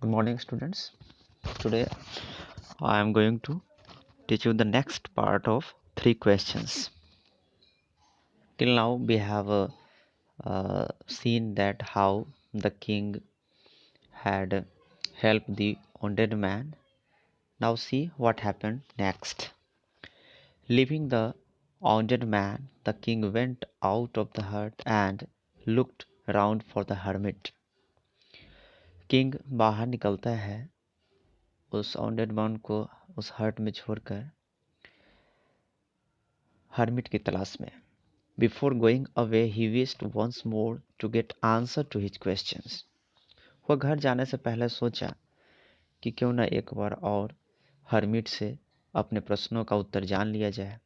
Good morning, students. Today I am going to teach you the next part of three questions. Till now, we have seen that how the king had helped the wounded man. Now, see what happened next. Leaving the wounded man, the king went out of the hut and looked round for the hermit. King बाहर निकलता है उस wounded man को उस हट में छोड़कर hermit की तलाश में. Before going away, he wished once more to get answer to his questions. वह घर जाने से पहले सोचा कि क्यों न एक बार और हर्मिट से अपने प्रश्नों का उत्तर जान लिया जाए.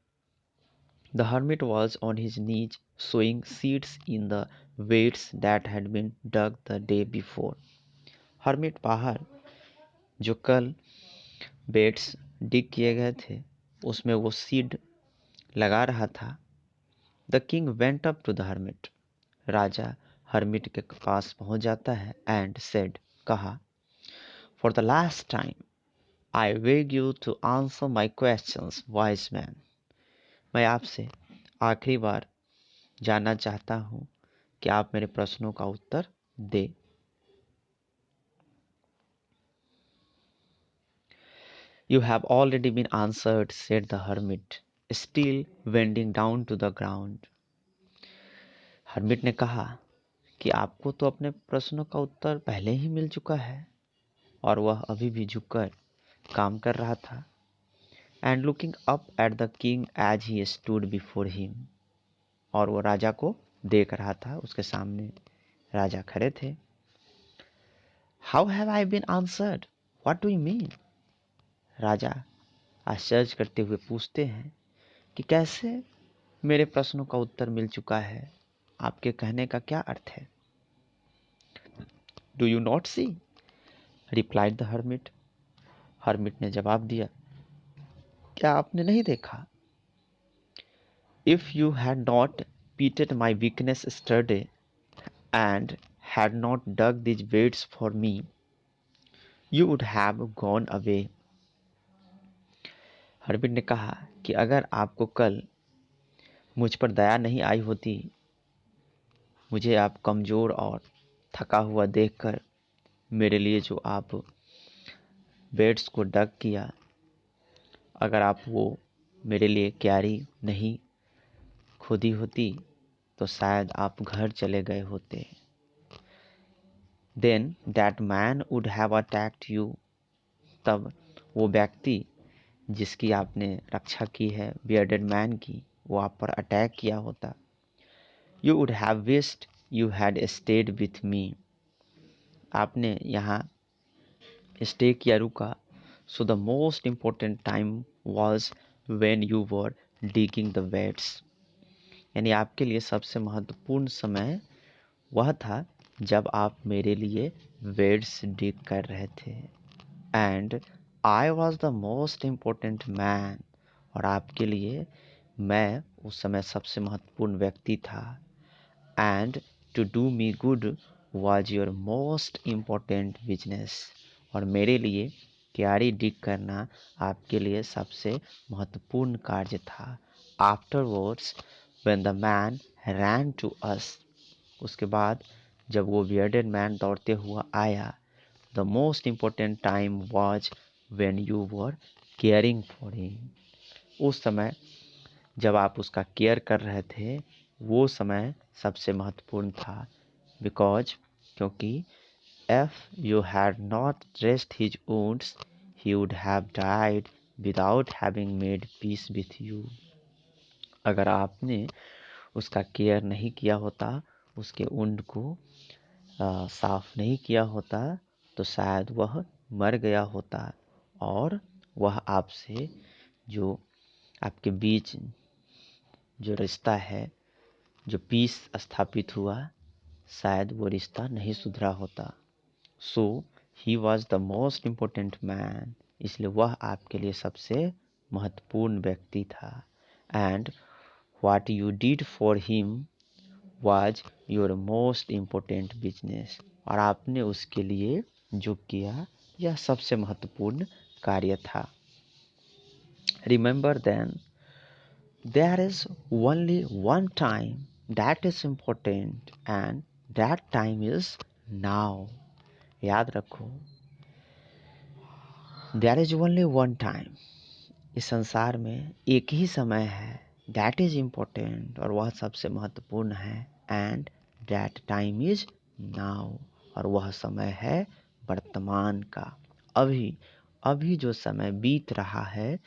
The hermit was on his knees sowing seeds in the weeds that had been dug the day before. Hermit बाहर जो कल बेड्स डिग किए गए थे उसमें वो सीड लगा रहा था. The king went up to the hermit. Raja hermit के पास पहुंच जाता है and said, कहा, For the last time, I beg you to answer my questions, wise man. मैं आपसे आखिरी बार जानना चाहता हूं कि आप मेरे प्रश्नों का उत्तर दे. You have already been answered, said the hermit, still bending down to the ground. Hermit ने कहा कि आपको तो अपने प्रश्नों का उत्तर पहले ही मिल चुका है और वह अभी भी झुककर काम कर रहा था. And looking up at the king as he stood before him. और वो राजा को देख रहा था, उसके सामने राजा खड़े थे. How have I been answered, what do you mean. राजा आश्चर्य करते हुए पूछते हैं कि कैसे मेरे प्रश्नों का उत्तर मिल चुका है, आपके कहने का क्या अर्थ है. Do you not see, replied the hermit. Hermit ने जवाब दिया, क्या आपने नहीं देखा. If you had not pitied my weakness yesterday and had not dug these weeds for me, you would have gone away. हर्बिट ने कहा कि अगर आपको कल मुझ पर दया नहीं आई होती, मुझे आप कमज़ोर और थका हुआ देखकर मेरे लिए जो आप बेड्स को डग किया, अगर आप वो मेरे लिए क्यारी नहीं खोदी होती तो शायद आप घर चले गए होते. Then that man would have attacked you. तब वो व्यक्ति जिसकी आपने रक्षा की है, बियर्डेड मैन की, वो आप पर अटैक किया होता. You would have wished you had stayed with me. आपने यहाँ स्टे किया, रुका. So the most important time was when you were digging the weeds. यानी आपके लिए सबसे महत्वपूर्ण समय वह था जब आप मेरे लिए वेड्स डिग कर रहे थे. And I was the most important man. और आपके लिए मैं उस समय सबसे महत्वपूर्ण व्यक्ति था. And to do me good was your most important business. और मेरे लिए क्यारी डिग करना आपके लिए सबसे महत्वपूर्ण कार्य था. Afterwards when the man ran to us. उसके बाद जब वो बियर्डेड मैन दौड़ते हुआ आया, the most important time was when you were caring for him. उस समय जब आप उसका केयर कर रहे थे, वो समय सबसे महत्वपूर्ण था. बिकॉज क्योंकि if you had not dressed his wounds he would have died without having made peace with you. अगर आपने उसका केयर नहीं किया होता, उसके वुंड को साफ नहीं किया होता, तो शायद वह मर गया होता और वह आपसे जो आपके बीच जो रिश्ता है, जो पीस स्थापित हुआ, शायद वो रिश्ता नहीं सुधरा होता. So he was the most important man. इसलिए वह आपके लिए सबसे महत्वपूर्ण व्यक्ति था. And what you did for him was your most important business. और आपने उसके लिए जो किया यह सबसे महत्वपूर्ण कार्य था। Remember then, there is only one time that is important and that time is now. याद रखो, there is only one time. इस संसार में एक ही समय है, that is important, और वह सबसे महत्वपूर्ण है, and that time is now, और वह समय है वर्तमान का। अभी अभी जो समय बीत रहा है,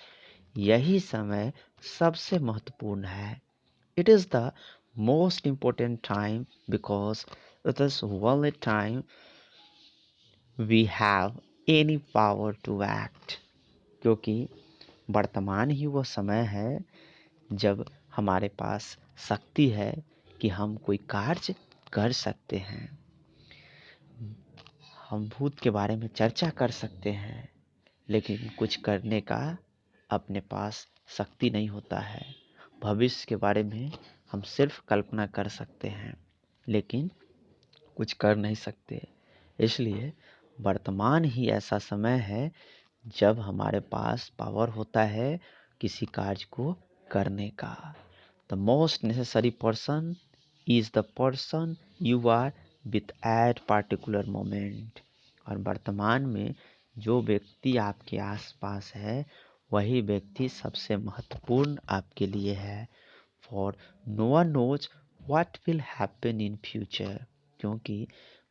यही समय सबसे महत्वपूर्ण है। It is the most important time because it is only time we have any power to act. क्योंकि वर्तमान ही वो समय है जब हमारे पास शक्ति है कि हम कोई कार्य कर सकते हैं। हम भूत के बारे में चर्चा कर सकते हैं, लेकिन कुछ करने का अपने पास शक्ति नहीं होता है। भविष्य के बारे में हम सिर्फ कल्पना कर सकते हैं, लेकिन कुछ कर नहीं सकते। इसलिए वर्तमान ही ऐसा समय है जब हमारे पास पावर होता है किसी कार्य को करने का। The most necessary person is the person you are with at particular moment. और वर्तमान में जो व्यक्ति आपके आसपास है, वही व्यक्ति सबसे महत्वपूर्ण आपके लिए है। For no one knows what will happen in future. क्योंकि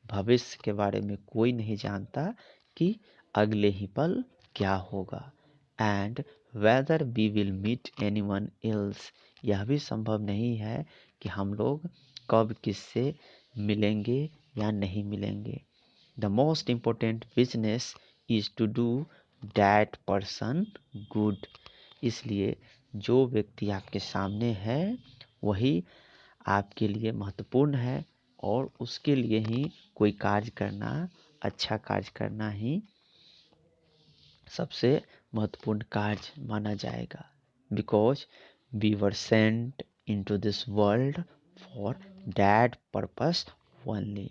भविष्य के बारे में कोई नहीं जानता कि अगले ही पल क्या होगा। And whether we will meet anyone else. यह भी संभव नहीं है कि हम लोग कब किससे मिलेंगे या नहीं मिलेंगे। The most important business is to do that person good. इसलिए जो व्यक्ति आपके सामने है वही आपके लिए महत्वपूर्ण है, और उसके लिए ही कोई कार्य करना, अच्छा कार्य करना ही सबसे महत्वपूर्ण कार्य माना जाएगा। Because we were sent into this world for that purpose only.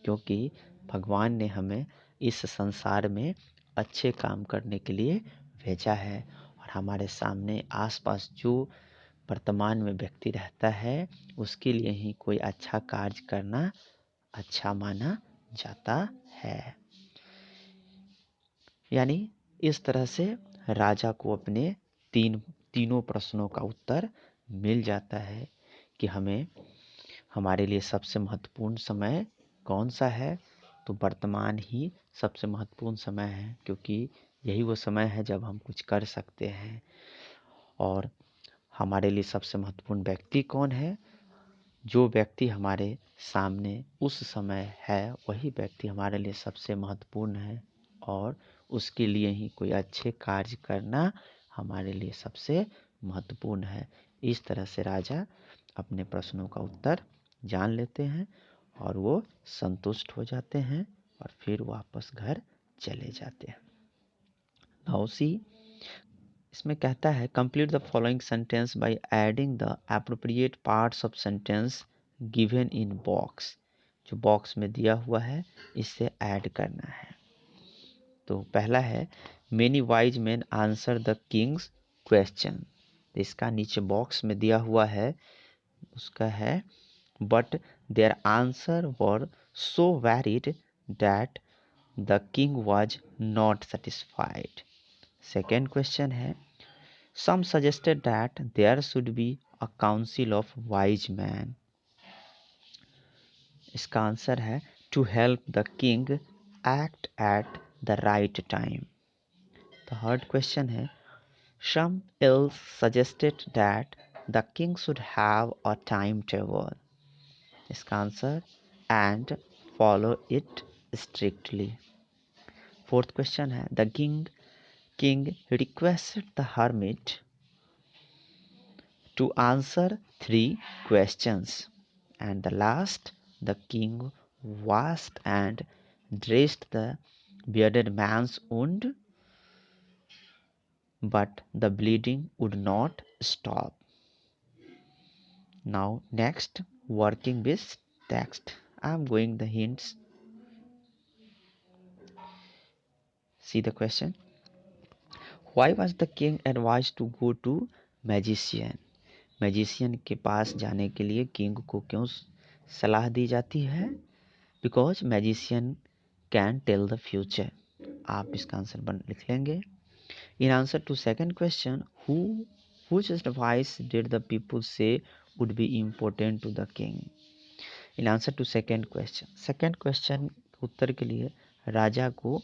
क्योंकि भगवान ने हमें इस संसार में अच्छे काम करने के लिए भेजा है, और हमारे सामने आसपास जो वर्तमान में व्यक्ति रहता है, उसके लिए ही कोई अच्छा कार्य करना अच्छा माना जाता है। यानी इस तरह से राजा को अपने तीनों प्रश्नों का उत्तर मिल जाता है कि हमें हमारे लिए सबसे महत्वपूर्ण समय कौन सा है। तो वर्तमान ही सबसे महत्वपूर्ण समय है, क्योंकि यही वो समय है जब हम कुछ कर सकते हैं। और हमारे लिए सबसे महत्वपूर्ण व्यक्ति कौन है? जो व्यक्ति हमारे सामने उस समय है, वही व्यक्ति हमारे लिए सबसे महत्वपूर्ण है, और उसके लिए ही कोई अच्छे कार्य करना हमारे लिए सबसे महत्वपूर्ण है। इस तरह से राजा अपने प्रश्नों का उत्तर जान लेते हैं, और वो संतुष्ट हो जाते हैं, और फिर वापस घर चले जाते हैं। नाउ सी, इसमें कहता है complete the following sentence by adding the appropriate parts of sentence given in box. जो बॉक्स में दिया हुआ है, इससे ऐड करना है। तो पहला है many wise man answer the king's question. इसका नीचे बॉक्स में दिया हुआ है, उसका है but their answer were so varied that the king was not satisfied. Second question है some suggested that there should be a council of wise men. इसका आंसर है to help the king act at the right time. Third question है some else suggested that the king should have a timetable. इसका answer and follow it strictly. Fourth question है the king requested the hermit to answer 3 questions. And the last, the king washed and dressed the bearded man's wound, but the bleeding would not stop. Now next, working with text. I am going the hints. See the question. Why was the king advised to go to magician? Magician के पास जाने के लिए king को क्यों सलाह दी जाती है? Because magician can tell the future. आप इसका आंसर लिख लेंगे। In answer to second question, which advice did the people say would be important to the king? In answer to second question उत्तर के लिए राजा को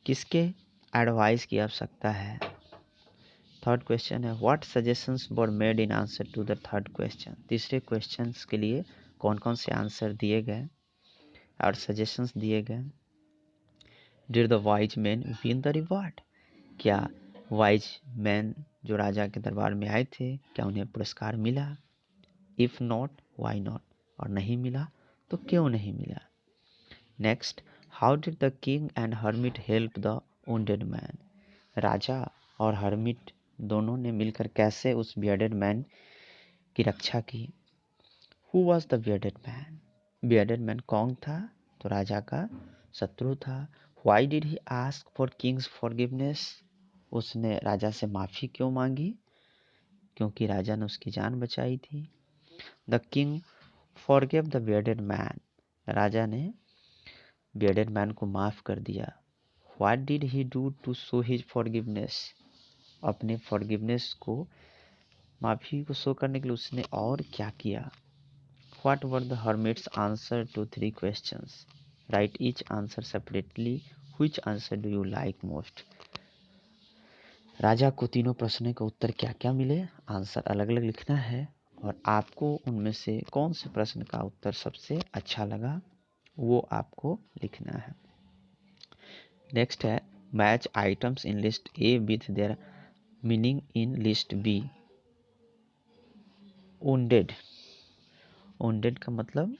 किसके एडवाइस की आवश्यकता है? थर्ड क्वेश्चन है what suggestions were made in answer to the third question? तीसरे क्वेश्चन के लिए कौन कौन से आंसर दिए गए और सजेशंस दिए गए? Did the wise man win the reward? क्या वाइज मैन जो राजा के दरबार में आए थे क्या उन्हें पुरस्कार मिला? If not why not? और नहीं मिला तो क्यों नहीं मिला? Next, how did the king and hermit help the wounded man? राजा और हर्मिट दोनों ने मिलकर कैसे उस बियर्डेड मैन की रक्षा की? Who was the bearded man? Bearded man कौन था? तो राजा का शत्रु था। Why did he ask for Kings forgiveness? उसने राजा से माफ़ी क्यों मांगी? क्योंकि राजा ने उसकी जान बचाई थी। The king forgive the bearded man. राजा ने बियर्डेड मैन को माफ़ कर दिया। What did he do to show his forgiveness? अपने फॉरगिवनेस को, माफ़ी को शो करने के लिए उसने और क्या किया? What were the hermit's answer to three questions? Write each answer separately. Which answer do you like most? राजा को तीनों प्रश्नों के उत्तर क्या क्या मिले? आंसर अलग अलग लिखना है और आपको उनमें से कौन से प्रश्न का उत्तर सबसे अच्छा लगा वो आपको लिखना है। नेक्स्ट है match items in list A with their meaning in list B. Wounded, wounded का मतलब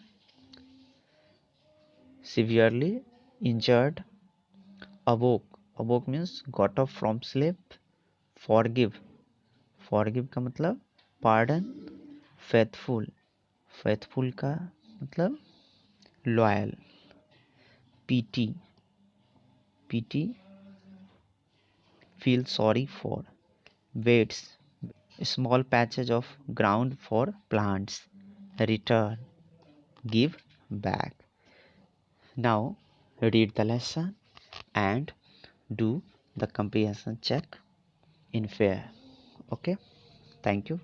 severely injured. Awoke, awoke means got up from sleep. Forgive, forgive का मतलब पार्डन। फेथफुल, फेथफुल का मतलब loyal. Pity, pity feel sorry for. Beds, small patches of ground for plants. Return, give back. Now read the lesson and do the comprehension check in fair. Okay, thank you.